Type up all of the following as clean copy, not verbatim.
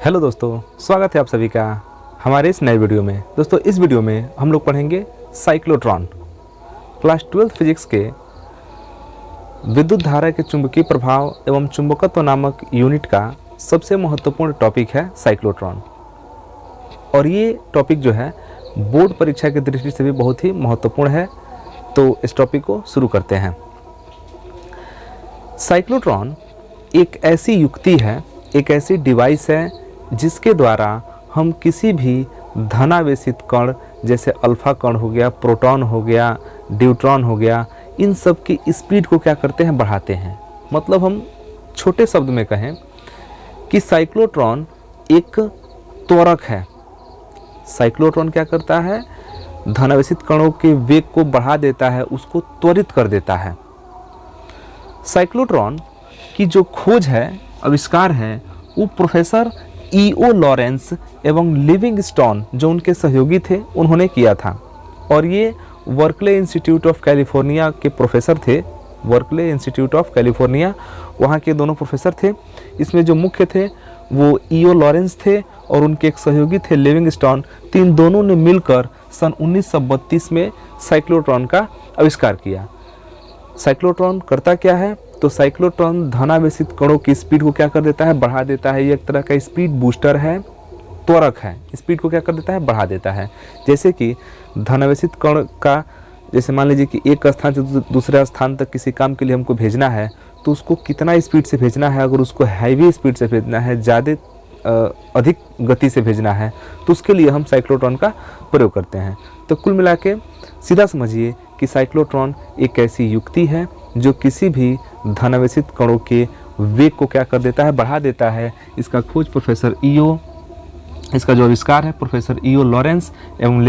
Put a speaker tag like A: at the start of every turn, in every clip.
A: Hello दोस्तों, स्वागत है आप सभी का हमारे इस नए वीडियो में। दोस्तों, इस वीडियो में हम लोग पढ़ेंगे साइक्लोट्रॉन। क्लास 12 फिजिक्स के विद्युत धारा के चुंबकीय प्रभाव एवं चुंबकत्व नामक यूनिट का सबसे महत्वपूर्ण टॉपिक है साइक्लोट्रॉन। और ये टॉपिक जो है बोर्ड परीक्षा की दृष्टि से भी बहुत ही महत्वपूर्ण है। तो इस टॉपिक को शुरू करते हैं। साइक्लोट्रॉन एक ऐसी युक्ति है, एक ऐसी डिवाइस है जिसके द्वारा हम किसी भी धनावेशित कण जैसे अल्फा कण हो गया, प्रोटॉन हो गया, न्यूट्रॉन हो गया, इन सब की स्पीड को क्या करते हैं, बढ़ाते हैं। मतलब हम छोटे शब्द में कहें कि साइक्लोट्रॉन एक त्वरक है। साइक्लोट्रॉन क्या करता है, धनावेशित कणों के वेग को बढ़ा देता है, उसको त्वरित कर देता है। साइक्लोट्रॉन की जो खोज है, आविष्कार है, वो प्रोफेसर E.O. लॉरेंस एवं लिविंगस्टोन जो उनके सहयोगी थे उन्होंने किया था। और ये बर्कले इंस्टीट्यूट ऑफ कैलिफोर्निया के प्रोफेसर थे। बर्कले इंस्टीट्यूट ऑफ कैलिफोर्निया, वहाँ के दोनों प्रोफेसर थे। इसमें जो मुख्य थे वो E.O. लॉरेंस थे और उनके एक सहयोगी थे लिविंगस्टोन। तीन दोनों ने मिलकर सन 1932 में साइक्लोट्रॉन का आविष्कार किया। साइक्लोट्रॉन करता क्या है, तो साइक्लोट्रॉन धनावेशित कणों की स्पीड को क्या कर देता है, बढ़ा देता है। ये एक तरह का स्पीड बूस्टर है, त्वरक है। स्पीड को क्या कर देता है, बढ़ा देता है। जैसे कि धनावेशित कण का, जैसे मान लीजिए कि एक स्थान से दूसरे स्थान तक किसी काम के लिए हमको भेजना है, तो उसको कितना स्पीड से भेजना है। अगर उसको हैवी स्पीड से भेजना है, ज़्यादा अधिक गति से भेजना है, तो उसके लिए हम साइक्लोट्रॉन का प्रयोग करते हैं। तो कुल मिला के सीधा समझिए कि साइक्लोट्रॉन एक ऐसी युक्ति है जो किसी भी धनावेशित कणों के वेग को क्या कर देता है, बढ़ा देता है। इसका खोज प्रोफेसर इसका जो आविष्कार है प्रोफेसर E.O. लॉरेंस एवं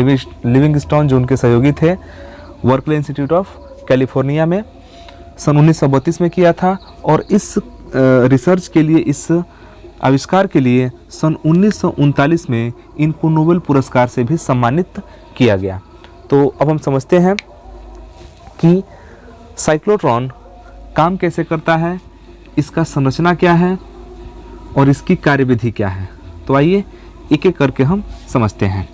A: लिविंगस्टोन जो उनके सहयोगी थे, बर्कले इंस्टीट्यूट ऑफ कैलिफोर्निया में सन 1932 में किया था। और इस रिसर्च के लिए, इस आविष्कार के लिए सन 1939 में इनको नोबेल पुरस्कार से भी सम्मानित किया गया। तो अब हम समझते हैं कि साइक्लोट्रॉन काम कैसे करता है, इसका संरचना क्या है और इसकी कार्यविधि क्या है। तो आइए एक एक करके हम समझते हैं।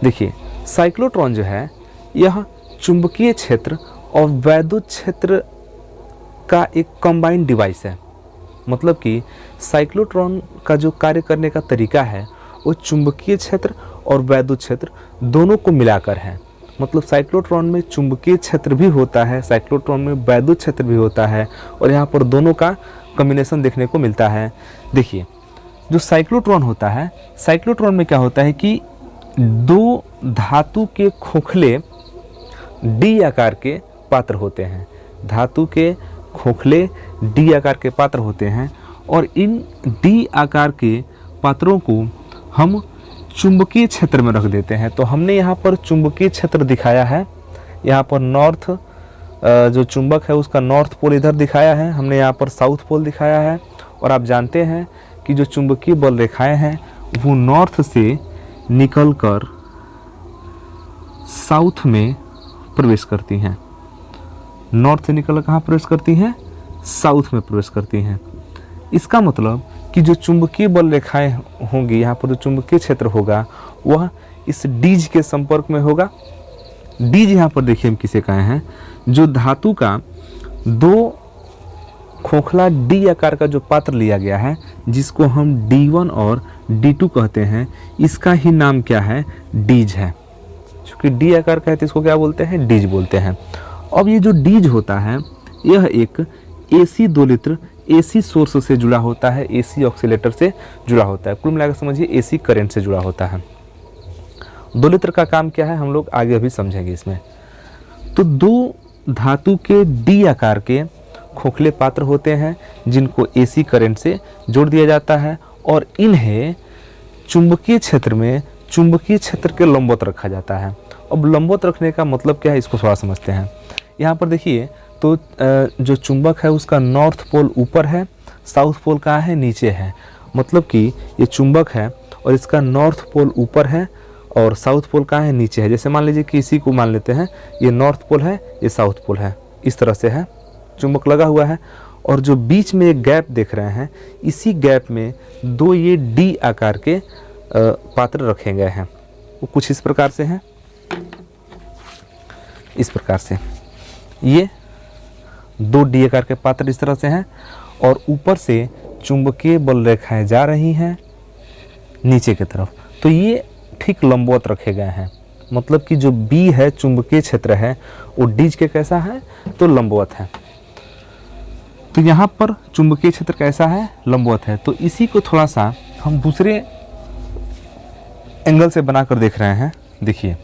A: देखिए, साइक्लोट्रॉन जो है यह चुंबकीय क्षेत्र और वैद्युत क्षेत्र का एक कंबाइंड डिवाइस है। मतलब कि साइक्लोट्रॉन का जो कार्य करने का तरीका है वो चुंबकीय क्षेत्र और वैद्युत क्षेत्र दोनों को मिलाकर है। मतलब साइक्लोट्रॉन में चुंबकीय क्षेत्र भी होता है, साइक्लोट्रॉन में वैद्युत क्षेत्र भी होता है, और यहाँ पर दोनों का कॉम्बिनेशन देखने को मिलता है। देखिए, जो साइक्लोट्रॉन होता है, साइक्लोट्रॉन में क्या होता है कि दो धातु के खोखले डी आकार के पात्र होते हैं। धातु के खोखले डी आकार के पात्र होते हैं और इन डी आकार के पात्रों को हम चुंबकीय क्षेत्र में रख देते हैं। तो हमने यहाँ पर चुंबकीय क्षेत्र दिखाया है। यहाँ पर नॉर्थ जो चुंबक है उसका नॉर्थ पोल इधर दिखाया है, हमने यहाँ पर साउथ पोल दिखाया है। और आप जानते हैं कि जो चुंबकीय बल रेखाएं हैं वो नॉर्थ से निकलकर साउथ में प्रवेश करती हैं। नॉर्थ से निकल कहाँ प्रवेश करती हैं, साउथ में प्रवेश करती हैं। इसका मतलब कि जो चुंबकीय बल रेखाएं होंगी, यहाँ पर जो चुंबकीय क्षेत्र होगा वह इस डीज के संपर्क में होगा। डीज यहाँ पर देखिए हम किसे कहे हैं, जो धातु का दो खोखला डी आकार का जो पात्र लिया गया है, जिसको हम D1 और D2 कहते हैं, इसका ही नाम क्या है, डीज है। क्योंकि डी आकार का है तो इसको क्या बोलते हैं, डीज बोलते हैं। अब ये जो डीज होता है यह एक AC दोलित्र AC सोर्स से जुड़ा होता है, AC ऑक्सीलेटर से जुड़ा होता है। कुल मिलाकर समझिए AC करंट से जुड़ा होता है। दोलित्र का काम क्या है हम लोग आगे अभी समझेंगे इसमें। तो दो धातु के डी आकार के खोखले पात्र होते हैं जिनको AC करंट से जोड़ दिया जाता है और इन्हें चुंबकीय क्षेत्र में चुंबकीय क्षेत्र के लंबवत रखा जाता है। अब लंबवत रखने का मतलब क्या है, इसको थोड़ा समझते हैं। यहाँ पर देखिए, तो जो चुंबक है उसका नॉर्थ पोल ऊपर है, साउथ पोल कहाँ है, नीचे है। मतलब कि ये चुंबक है और इसका नॉर्थ पोल ऊपर है और साउथ पोल कहाँ है, नीचे है। जैसे मान लीजिए कि इसी को मान लेते हैं, ये नॉर्थ पोल है, ये साउथ पोल है, इस तरह से है, चुंबक लगा हुआ है। और जो बीच में एक गैप देख रहे हैं, इसी गैप में दो ये डी आकार के पात्र रखे गए हैं। वो कुछ इस प्रकार से हैं, इस प्रकार से ये दो डी आकार के पात्र इस तरह से हैं, और ऊपर से चुंबकीय बल रेखाएं जा रही हैं नीचे की तरफ। तो ये ठीक लंबवत रखे गए हैं, मतलब कि जो बी है चुंबकीय क्षेत्र है वो डीज के कैसा है, तो लंबवत है। तो यहाँ पर चुंबकीय क्षेत्र कैसा है, लंबवत है। तो इसी को थोड़ा सा हम दूसरे एंगल से बनाकर देख रहे हैं। देखिए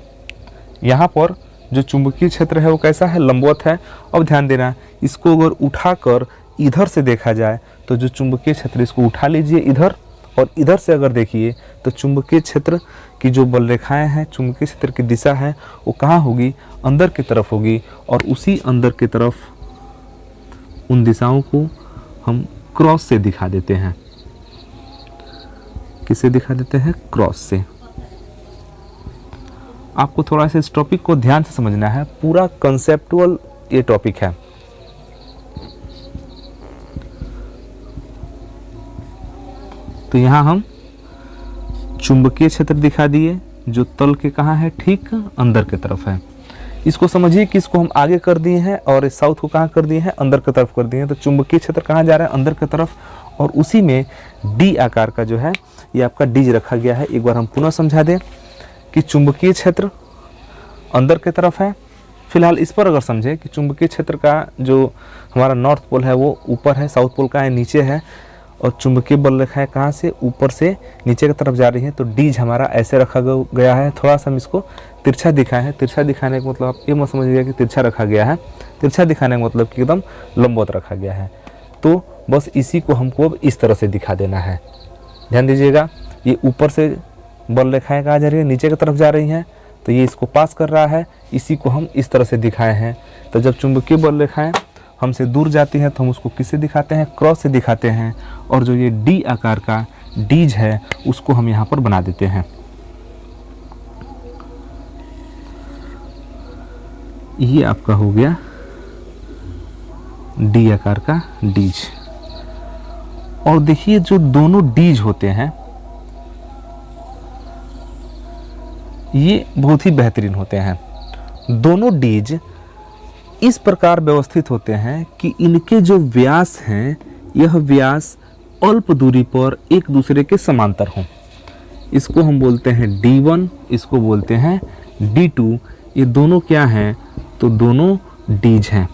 A: यहाँ पर जो चुंबकीय क्षेत्र है वो कैसा है, लंबवत है। अब ध्यान देना, इसको अगर उठाकर इधर से देखा जाए तो जो चुंबकीय क्षेत्र, इसको उठा लीजिए इधर, और इधर से अगर देखिए तो चुंबकीय क्षेत्र की जो बल रेखाएं हैं, चुंबकीय क्षेत्र की दिशा है वो कहाँ होगी, अंदर की तरफ होगी। और उसी अंदर की तरफ उन दिशाओं को हम क्रॉस से दिखा देते हैं। किससे दिखा देते हैं, क्रॉस से। आपको थोड़ा सा इस टॉपिक को ध्यान से समझना है, पूरा कंसेप्टुअल ये टॉपिक है। तो यहाँ हम चुंबकीय क्षेत्र दिखा दिए जो तल के कहाँ है, ठीक अंदर की तरफ है। इसको समझिए कि इसको हम आगे कर दिए हैं और इस साउथ को कहाँ कर दिए हैं, अंदर की तरफ कर दिए हैं। तो चुंबकीय क्षेत्र कहाँ जा रहा है, अंदर की तरफ, और उसी में डी आकार का जो है ये आपका डीज रखा गया है। एक बार हम पुनः समझा दें कि चुंबकीय क्षेत्र अंदर की तरफ है। फिलहाल इस पर अगर समझे कि चुंबकीय क्षेत्र का जो हमारा नॉर्थ पोल है वो ऊपर है, साउथ पोल का है नीचे है, और चुंबकीय बल रेखाएं कहाँ से, ऊपर से नीचे की तरफ जा रही हैं। तो डीज हमारा ऐसे रखा गया है। थोड़ा सा हम इसको तिरछा दिखाए हैं। तिरछा दिखाने का मतलब आप ये मत समझिएगा कि तिरछा रखा गया है, तिरछा दिखाने का मतलब कि एकदम लंबवत रखा गया है। तो बस इसी को हमको अब इस तरह से दिखा देना है। ध्यान दीजिएगा, ये ऊपर से बल रेखाएं कहाँ जा रही है, नीचे की तरफ जा रही हैं, तो ये इसको पास कर रहा है। इसी को हम इस तरह से दिखाए हैं। तो जब चुंबकीय बल रेखाएं हमसे दूर जाती हैं तो हम उसको किससे दिखाते हैं, क्रॉस से दिखाते हैं। और जो ये डी आकार का डीज है उसको हम यहाँ पर बना देते हैं। ये आपका हो गया डी आकार का डीज। और देखिए जो दोनों डीज होते हैं ये बहुत ही बेहतरीन होते हैं। दोनों डीज इस प्रकार व्यवस्थित होते हैं कि इनके जो व्यास हैं यह व्यास अल्प दूरी पर एक दूसरे के समांतर हों। इसको हम बोलते हैं D1, इसको बोलते हैं D2। ये दोनों क्या हैं, तो दोनों डीज हैं।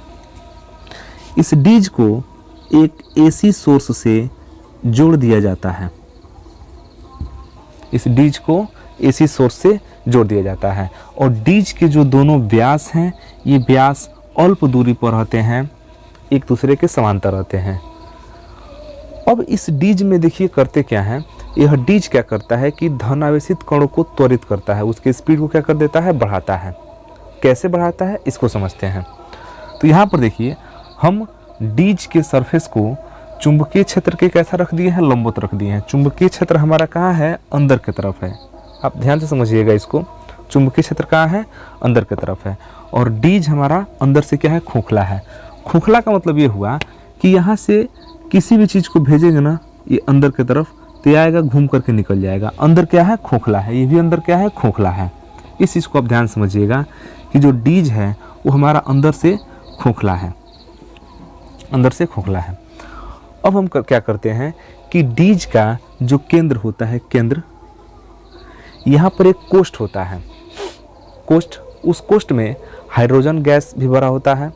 A: इस डीज को एक AC सोर्स से जोड़ दिया जाता है। इस डीज को AC सोर्स से जोड़ दिया जाता है। और डीज के जो दोनों व्यास हैं ये व्यास अल्प दूरी पर रहते हैं, एक दूसरे के समांतर रहते हैं। अब इस डीज में देखिए करते क्या है, यह डीज क्या करता है कि धनावेशित कणों को त्वरित करता है, उसके स्पीड को क्या कर देता है, बढ़ाता है। कैसे बढ़ाता है इसको समझते हैं। तो यहाँ पर देखिए हम डीज के सरफेस को चुंबकीय क्षेत्र के कैसा रख दिए हैं, लंबवत रख दिए हैं। चुंबकीय क्षेत्र हमारा कहाँ है, अंदर की तरफ है। आप ध्यान से समझिएगा इसको, चुंबकीय क्षेत्र कहाँ है, अंदर की तरफ है। और डीज हमारा अंदर से क्या है, खोखला है। खोखला का मतलब ये हुआ कि यहाँ से किसी भी चीज़ को भेजेंगे ना ये अंदर की तरफ, तो ये आएगा घूम करके निकल जाएगा। अंदर क्या है, खोखला है। ये भी अंदर क्या है, खोखला है। इस चीज़ को आप ध्यान समझिएगा कि जो डीज है वो हमारा अंदर से खोखला है, अंदर से खोखला है। अब हम क्या करते हैं कि डीज का जो केंद्र होता है, केंद्र, यहाँ पर एक कोष्ठ होता है। कोष्ठ, उस कोष्ठ में हाइड्रोजन गैस भी भरा होता है।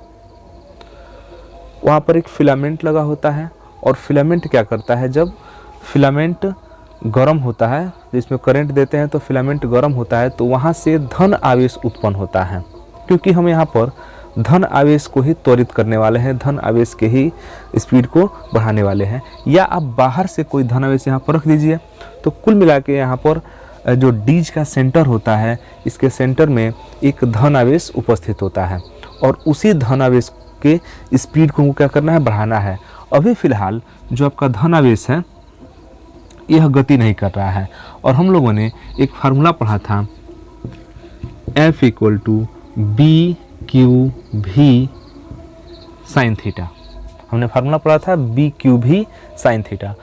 A: वहाँ पर एक फिलामेंट लगा होता है। और फिलामेंट क्या करता है, जब फिलामेंट गर्म होता है, जिसमें करंट देते हैं तो फिलामेंट गर्म होता है, तो वहाँ से धन आवेश उत्पन्न होता है। क्योंकि हम यहाँ पर धन आवेश को ही त्वरित करने वाले हैं, धन आवेश के ही स्पीड को बढ़ाने वाले हैं। या आप बाहर से कोई धन आवेश यहाँ पर रख दीजिए। तो कुल मिला के यहाँ पर जो डीज का सेंटर होता है, इसके सेंटर में एक धन आवेश उपस्थित होता है। और उसी धन आवेश के स्पीड को क्या करना है, बढ़ाना है। अभी फ़िलहाल जो आपका धन आवेश है यह गति नहीं कर रहा है। और हम लोगों ने एक फार्मूला पढ़ा था, F = BQ V sin theta. हमने फार्मूला पढ़ा था बी क्यू भी साइन थीटा।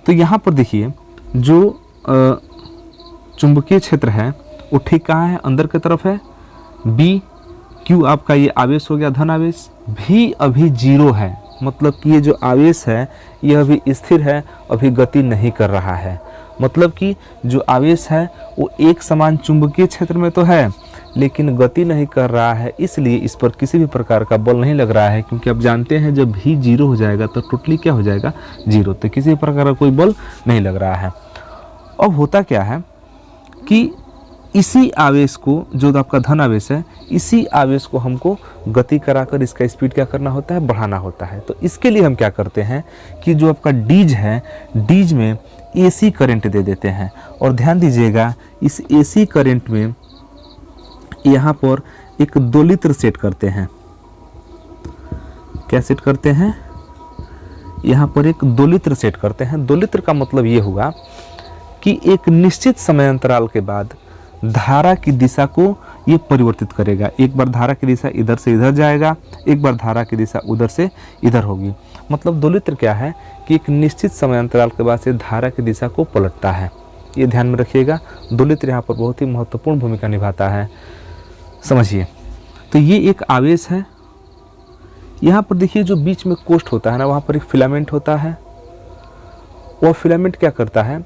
A: तो यहाँ पर देखिए जो चुंबकीय क्षेत्र है वो ठीक कहाँ है, अंदर की तरफ है। बी क्यू आपका ये आवेश हो गया धन आवेश, भी अभी जीरो है, मतलब कि ये जो आवेश है यह अभी स्थिर है, अभी गति नहीं कर रहा है। मतलब कि जो आवेश है वो एक समान चुंबकीय क्षेत्र में तो है लेकिन गति नहीं कर रहा है, इसलिए इस पर किसी भी प्रकार का बल नहीं लग रहा है। क्योंकि आप जानते हैं जब भी जीरो हो जाएगा तो टोटली क्या हो जाएगा, जीरो, तो किसी भी प्रकार का कोई बल नहीं लग रहा है। अब होता क्या है कि इसी आवेश को, जो आपका धन आवेश है, इसी आवेश को हमको गति कराकर इसका स्पीड क्या करना होता है, बढ़ाना होता है। तो इसके लिए हम क्या करते हैं कि जो आपका डीज है, डीज में एसी करंट दे देते हैं। और ध्यान दीजिएगा इस एसी करंट में यहाँ पर एक 2 लीटर सेट करते हैं। क्या सेट करते हैं, यहाँ पर एक 2 लीटर सेट करते हैं। 2 लीटर का मतलब ये हुआ कि एक निश्चित समय अंतराल के बाद धारा की दिशा को ये परिवर्तित करेगा। एक बार धारा की दिशा इधर से इधर जाएगा, एक बार धारा की दिशा उधर से इधर होगी। मतलब 2 लीटर क्या है कि एक निश्चित समय अंतराल के बाद से धारा की दिशा को पलटता है। ये ध्यान में रखिएगा, 2 लीटर यहाँ पर बहुत ही महत्वपूर्ण भूमिका निभाता है, समझिए। तो ये एक आवेश है। यहाँ पर देखिए जो बीच में कोष्ठ होता है ना, वहाँ पर एक फिलामेंट होता है। वह फिलामेंट क्या करता है,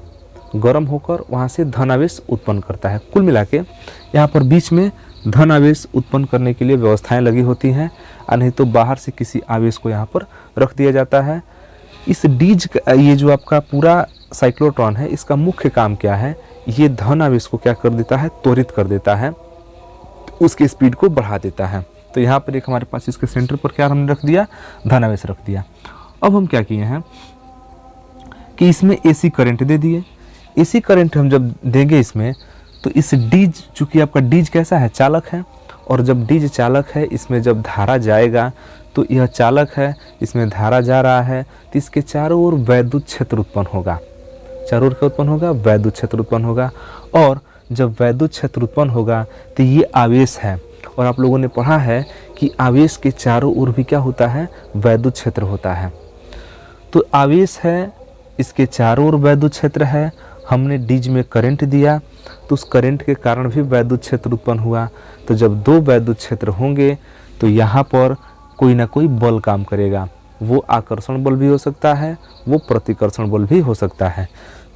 A: गर्म होकर वहाँ से धन आवेश उत्पन्न करता है। कुल मिला के यहाँ पर बीच में धन आवेश उत्पन्न करने के लिए व्यवस्थाएं लगी होती हैं, और नहीं तो बाहर से किसी आवेश को यहाँ पर रख दिया जाता है। इस डीज, ये जो आपका पूरा साइक्लोट्रॉन है, इसका मुख्य काम क्या है, ये धन आवेश को क्या कर देता है, त्वरित कर देता है, उसकी स्पीड को बढ़ा देता है। तो यहाँ पर एक हमारे पास इसके सेंटर पर क्या हमने रख दिया, धन आवेश रख दिया। अब हम क्या किए हैं कि इसमें एसी करंट दे दिए। एसी करंट हम जब देंगे इसमें, तो इस डीज, चूँकि आपका डीज कैसा है, चालक है, और जब डीज चालक है, इसमें जब धारा जाएगा तो यह चालक है, इसमें धारा जा रहा है, तो इसके चारों ओर वैद्युत क्षेत्र उत्पन्न होगा। चारों ओर क्या उत्पन्न होगा, वैद्युत क्षेत्र उत्पन्न होगा। और जब वैद्युत क्षेत्र उत्पन्न होगा तो ये आवेश है, और आप लोगों ने पढ़ा है कि आवेश के चारों ओर भी क्या होता है, वैद्युत क्षेत्र होता है। तो आवेश है, इसके चारों ओर वैद्युत क्षेत्र है, हमने डीज में करंट दिया तो उस करंट के कारण भी वैद्युत क्षेत्र उत्पन्न हुआ। तो जब 2 वैद्युत क्षेत्र होंगे तो यहाँ पर कोई ना कोई बल काम करेगा। वो आकर्षण बल भी हो सकता है, वो प्रतिकर्षण बल भी हो सकता है।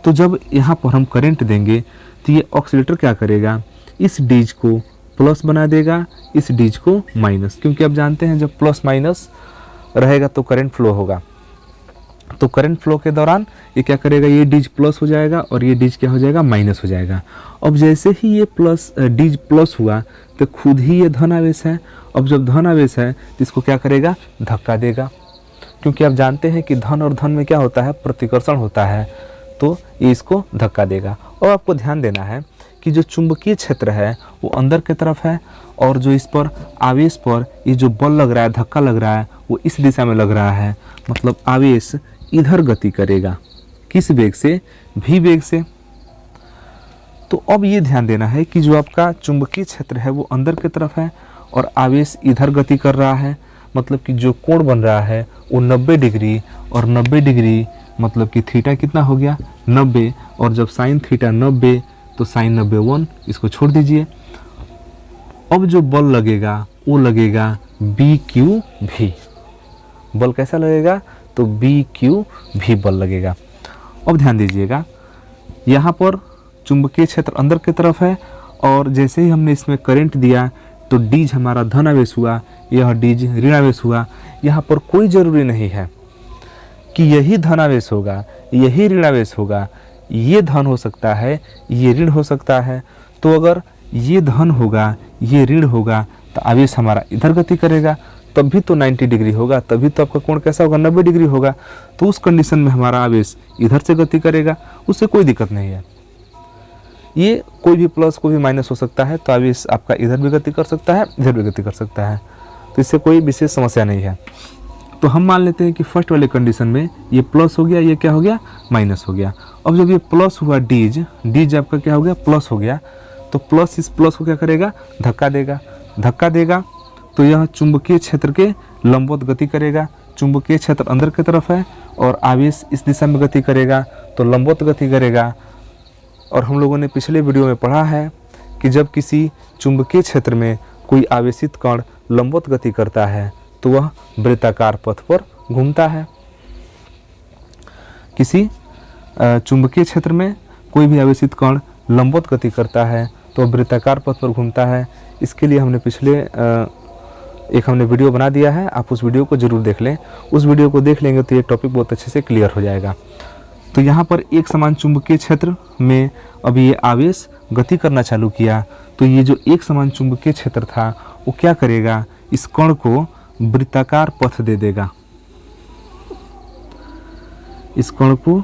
A: तो जब यहाँ पर हम करंट देंगे तो ये ऑक्सीलेटर क्या करेगा, इस डीज को प्लस बना देगा, इस डीज को माइनस, क्योंकि आप जानते हैं जब प्लस माइनस रहेगा तो करंट फ्लो होगा। तो करंट फ्लो के दौरान ये क्या करेगा, ये डीज प्लस हो जाएगा और ये डीज क्या हो जाएगा, माइनस हो जाएगा। अब जैसे ही ये डीज प्लस हुआ तो खुद ही ये धन आवेश है। अब जब धन आवेश है तो इसको क्या करेगा, धक्का देगा, क्योंकि आप जानते हैं कि धन और धन में क्या होता है, प्रतिकर्षण होता है। तो ये इसको धक्का देगा। और आपको ध्यान देना है कि जो चुंबकीय क्षेत्र है वो अंदर की तरफ है, और जो इस पर आवेश पर ये जो बल लग रहा है, धक्का लग रहा है, वो इस दिशा में लग रहा है। मतलब आवेश इधर गति करेगा, किस वेग से, भी वेग से। तो अब ये ध्यान देना है कि जो आपका चुंबकीय क्षेत्र है वो अंदर की तरफ है और आवेश इधर गति कर रहा है। मतलब कि जो कोण बन रहा है वो 90 डिग्री, और 90 डिग्री मतलब कि थीटा कितना हो गया, 90, और जब साइन थीटा 90 तो साइन 90 1, इसको छोड़ दीजिए। अब जो बल लगेगा वो लगेगा बी क्यू भी। बल कैसा लगेगा, तो बी क्यू भी बल लगेगा। अब ध्यान दीजिएगा, यहाँ पर चुंबकीय क्षेत्र अंदर की तरफ है, और जैसे ही हमने इसमें करंट दिया तो डीज हमारा धन आवेश हुआ, यह डीज ऋण आवेश हुआ। यहाँ पर कोई ज़रूरी नहीं है कि यही धन आवेश होगा, यही ऋण आवेश होगा। ये धन हो सकता है, ये ऋण हो सकता है। तो अगर ये धन होगा, ये ऋण होगा, तो आवेश हमारा इधर गति करेगा, तब भी तो 90 डिग्री होगा, तभी तो आपका कोण कैसा होगा, 90 डिग्री होगा। तो उस कंडीशन में हमारा आवेश इधर से गति करेगा, उससे कोई दिक्कत नहीं है। ये कोई भी प्लस कोई भी माइनस हो सकता है, तो आवेश आपका इधर भी गति कर सकता है, इधर भी गति कर सकता है, तो इससे कोई विशेष समस्या नहीं है। तो हम मान लेते हैं कि फर्स्ट वाले कंडीशन में ये प्लस हो गया, ये क्या हो गया, माइनस हो गया। अब जब ये प्लस हुआ डीज आपका क्या हो गया, प्लस हो गया, तो प्लस इस प्लस को क्या करेगा, धक्का देगा। धक्का देगा तो यह चुंबकीय क्षेत्र के लंबवत गति करेगा, चुंबकीय क्षेत्र अंदर की तरफ है और आवेश इस दिशा में गति करेगा तो लंबवत गति करेगा। और हम लोगों ने पिछले वीडियो में पढ़ा है कि जब किसी चुंबकीय क्षेत्र में कोई आवेशित कण लंबवत गति करता है तो वह वृत्ताकार पथ पर घूमता है। किसी चुंबकीय क्षेत्र में कोई भी आवेशित कण लंबवत गति करता है तो वृत्ताकार पथ पर घूमता है। इसके लिए हमने पिछले एक वीडियो बना दिया है, आप उस वीडियो को जरूर देख लें। उस वीडियो को देख लेंगे तो ये टॉपिक बहुत अच्छे से क्लियर हो जाएगा। तो यहाँ पर एक समान चुंबकीय क्षेत्र में अभी ये आवेश गति करना चालू किया तो ये जो एक समान चुंबकीय क्षेत्र था वो क्या करेगा, इस कण को वृत्ताकार पथ दे देगा। इस कण को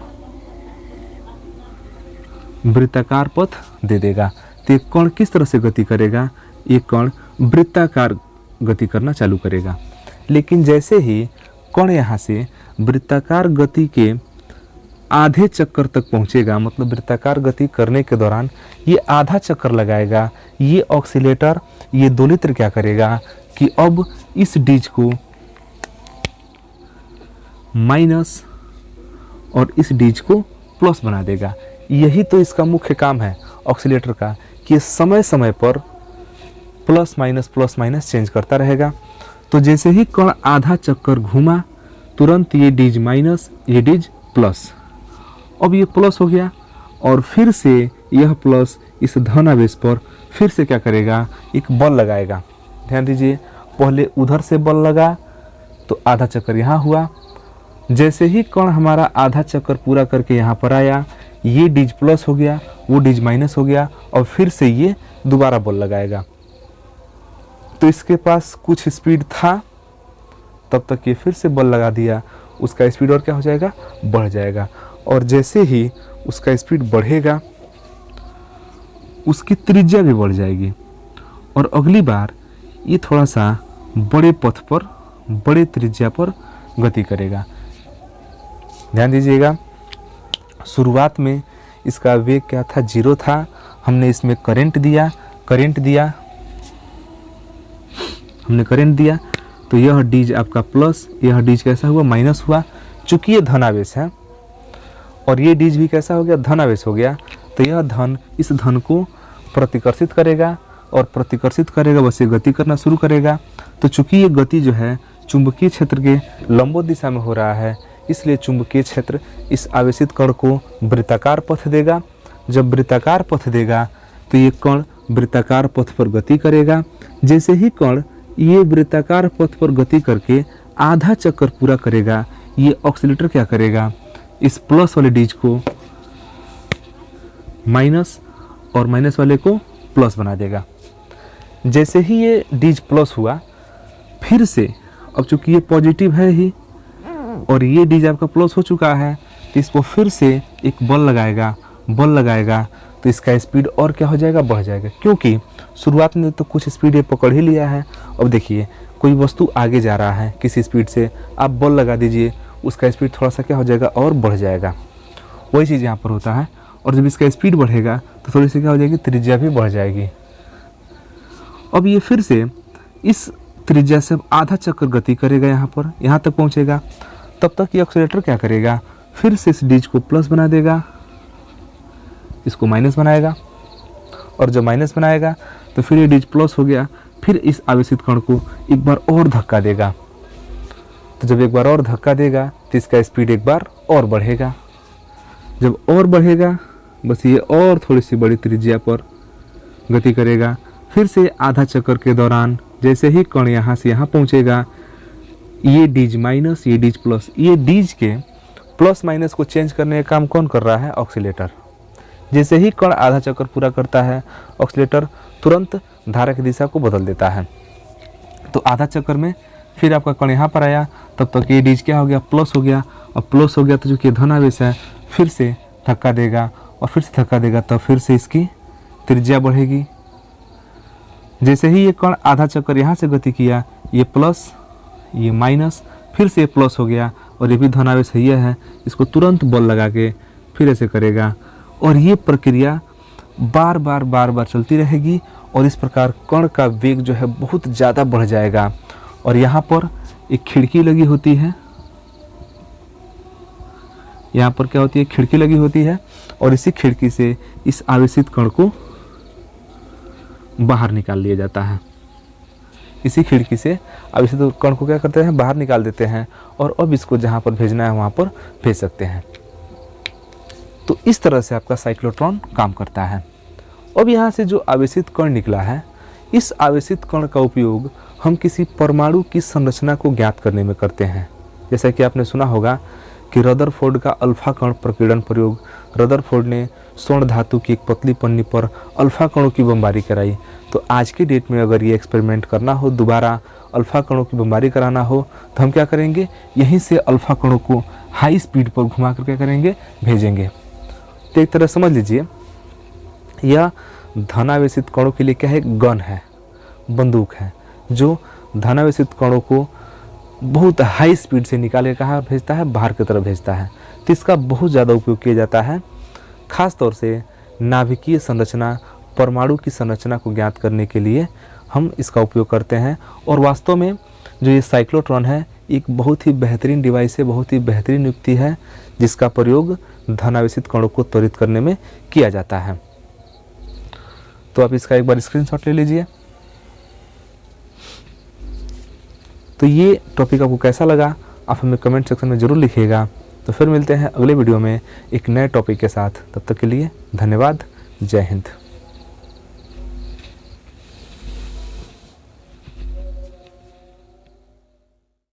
A: वृत्ताकार पथ दे देगा। तो एक कण किस तरह से गति करेगा, एक कण वृत्ताकार गति करना चालू करेगा। लेकिन जैसे ही कण यहाँ से वृत्ताकार गति के आधे चक्कर तक पहुँचेगा, मतलब वृत्ताकार गति करने के दौरान ये आधा चक्कर लगाएगा, ये ऑक्सीलेटर, ये दोलित्र क्या करेगा कि अब इस डिज को माइनस और इस डिज को प्लस बना देगा। यही तो इसका मुख्य काम है ऑक्सीलेटर का, कि समय समय पर प्लस माइनस चेंज करता रहेगा। तो जैसे ही कण आधा चक्कर घूमा तुरंत ये डिज माइनस, ये डिज प्लस। अब ये प्लस हो गया और फिर से यह प्लस इस धन आवेश पर फिर से क्या करेगा, एक बल लगाएगा। ध्यान दीजिए, पहले उधर से बल लगा तो आधा चक्कर यहाँ हुआ। जैसे ही कण हमारा आधा चक्कर पूरा करके यहाँ पर आया, ये डिज प्लस हो गया, वो डिज माइनस हो गया और फिर से ये दोबारा बल लगाएगा। तो इसके पास कुछ स्पीड था, तब तक ये फिर से बल लगा दिया, उसका स्पीड और क्या हो जाएगा, बढ़ जाएगा। और जैसे ही उसका स्पीड बढ़ेगा उसकी त्रिज्या भी बढ़ जाएगी और अगली बार ये थोड़ा सा बड़े पथ पर, बड़े त्रिज्या पर गति करेगा। ध्यान दीजिएगा, शुरुआत में इसका वेग क्या था, 0 था। हमने इसमें करंट दिया तो यह डीज आपका प्लस, यह डीज कैसा हुआ, माइनस हुआ। चूंकि ये धनावेश है और ये डीज भी कैसा हो गया, धनावेश हो गया, तो यह धन इस धन को प्रतिकर्षित करेगा और प्रतिकर्षित करेगा, बस ये गति करना शुरू करेगा। तो चूंकि ये गति जो है चुंबकीय क्षेत्र के लंबवत दिशा में हो रहा है, इसलिए चुंबकीय क्षेत्र इस आवेशित कण को वृत्ताकार पथ देगा। जब वृत्ताकार पथ देगा तो ये कण वृत्ताकार पथ पर गति करेगा। जैसे ही कण ये वृत्ताकार पथ पर गति करके आधा चक्कर पूरा करेगा, ये ऑक्सीलेटर क्या करेगा, इस प्लस वाले डीज को माइनस और माइनस वाले को प्लस बना देगा। जैसे ही ये डीज प्लस हुआ, फिर से अब चूंकि ये पॉजिटिव है ही और ये डीज आपका प्लस हो चुका है, तो इसको फिर से एक बल लगाएगा तो इसका स्पीड और क्या हो जाएगा, बढ़ जाएगा। क्योंकि शुरुआत में तो कुछ स्पीड ये पकड़ ही लिया है। अब देखिए, कोई वस्तु आगे जा रहा है किसी स्पीड से, आप बल लगा दीजिए, उसका स्पीड थोड़ा सा क्या हो जाएगा, और बढ़ जाएगा। वही चीज़ यहाँ पर होता है। और जब इसका स्पीड बढ़ेगा तो थोड़ी सी क्या हो जाएगी, त्रिज्या भी बढ़ जाएगी। अब ये फिर से इस त्रिज्या से आधा चक्कर गति करेगा, यहाँ तक पहुँचेगा। तब तक ये ऑक्सीलेटर क्या करेगा, फिर से इस डीज को प्लस बना देगा, इसको माइनस बनाएगा और जब माइनस बनाएगा तो फिर ये डीज प्लस हो गया, फिर इस आवेशित कण को एक बार और धक्का देगा। तो जब एक बार और धक्का देगा तो इसका स्पीड एक बार और बढ़ेगा। जब और बढ़ेगा, बस ये और थोड़ी सी बड़ी त्रिज्या पर गति करेगा। फिर से आधा चक्कर के दौरान जैसे ही कण यहाँ से यहाँ पहुँचेगा, ये डीज माइनस, ये डीज प्लस, ये डीज के प्लस माइनस को चेंज करने का काम कौन कर रहा है, ऑक्सीलेटर। जैसे ही कण आधा चक्कर पूरा करता है, ऑक्सीलेटर तुरंत धारा की दिशा को बदल देता है। तो आधा चक्कर में फिर आपका कण यहाँ पर आया, तब तक ये डीज क्या हो गया, प्लस हो गया। और प्लस हो गया तो जो कि धनावेश है, फिर से धक्का देगा और फिर से धक्का देगा, तब फिर से इसकी त्रिज्या बढ़ेगी। जैसे ही ये कण आधा चक्कर यहाँ से गति किया, ये प्लस, ये माइनस, फिर से प्लस हो गया और ये भी धनावेश है, इसको तुरंत बल लगा के फिर ऐसे करेगा। और ये प्रक्रिया बार बार चलती रहेगी और इस प्रकार कण का वेग जो है बहुत ज़्यादा बढ़ जाएगा। और यहाँ पर एक खिड़की लगी होती है, यहाँ पर क्या होती है, खिड़की लगी होती है, और इसी खिड़की से इस आवेशित कण को बाहर निकाल लिया जाता है। इसी खिड़की से आवेशित कण को क्या करते हैं, बाहर निकाल देते हैं, और अब इसको जहाँ पर भेजना है वहाँ पर भेज सकते हैं। तो इस तरह से आपका साइक्लोट्रॉन काम करता है। अब यहाँ से जो आवेशित कण निकला है, इस आवेशित कण का उपयोग हम किसी परमाणु की संरचना को ज्ञात करने में करते हैं। जैसा कि आपने सुना होगा कि रदरफोर्ड का अल्फा कण प्रकीर्णन प्रयोग, रदरफोर्ड ने स्वर्ण धातु की एक पतली पन्नी पर अल्फा कणों की बमबारी कराई। तो आज की डेट में अगर ये एक्सपेरिमेंट करना हो, दोबारा अल्फा कणों की बमबारी कराना हो, तो हम क्या करेंगे, यहीं से अल्फा कणों को हाई स्पीड पर घुमा कर क्या करेंगे, भेजेंगे। तो एक तरह समझ लीजिए, यह धनावेशित कणों के लिए क्या है, गन है, बंदूक है, जो धनावेशित कणों को बहुत हाई स्पीड से निकाल के कहाँ भेजता है, बाहर की तरफ भेजता है। तो इसका बहुत ज़्यादा उपयोग किया जाता है, खास तौर से नाभिकीय संरचना, परमाणु की संरचना को ज्ञात करने के लिए हम इसका उपयोग करते हैं। और वास्तव में जो ये साइक्लोट्रॉन है, एक बहुत ही बेहतरीन डिवाइस है, बहुत ही बेहतरीन युक्ति है, जिसका प्रयोग धनावेशित कणों को त्वरित करने में किया जाता है। तो आप इसका एक बार स्क्रीनशॉट ले लीजिए। तो ये टॉपिक आपको कैसा लगा, आप हमें कमेंट सेक्शन में ज़रूर लिखिएगा। तो फिर मिलते हैं अगले वीडियो में एक नए टॉपिक के साथ। तब तक के लिए धन्यवाद। जय हिंद।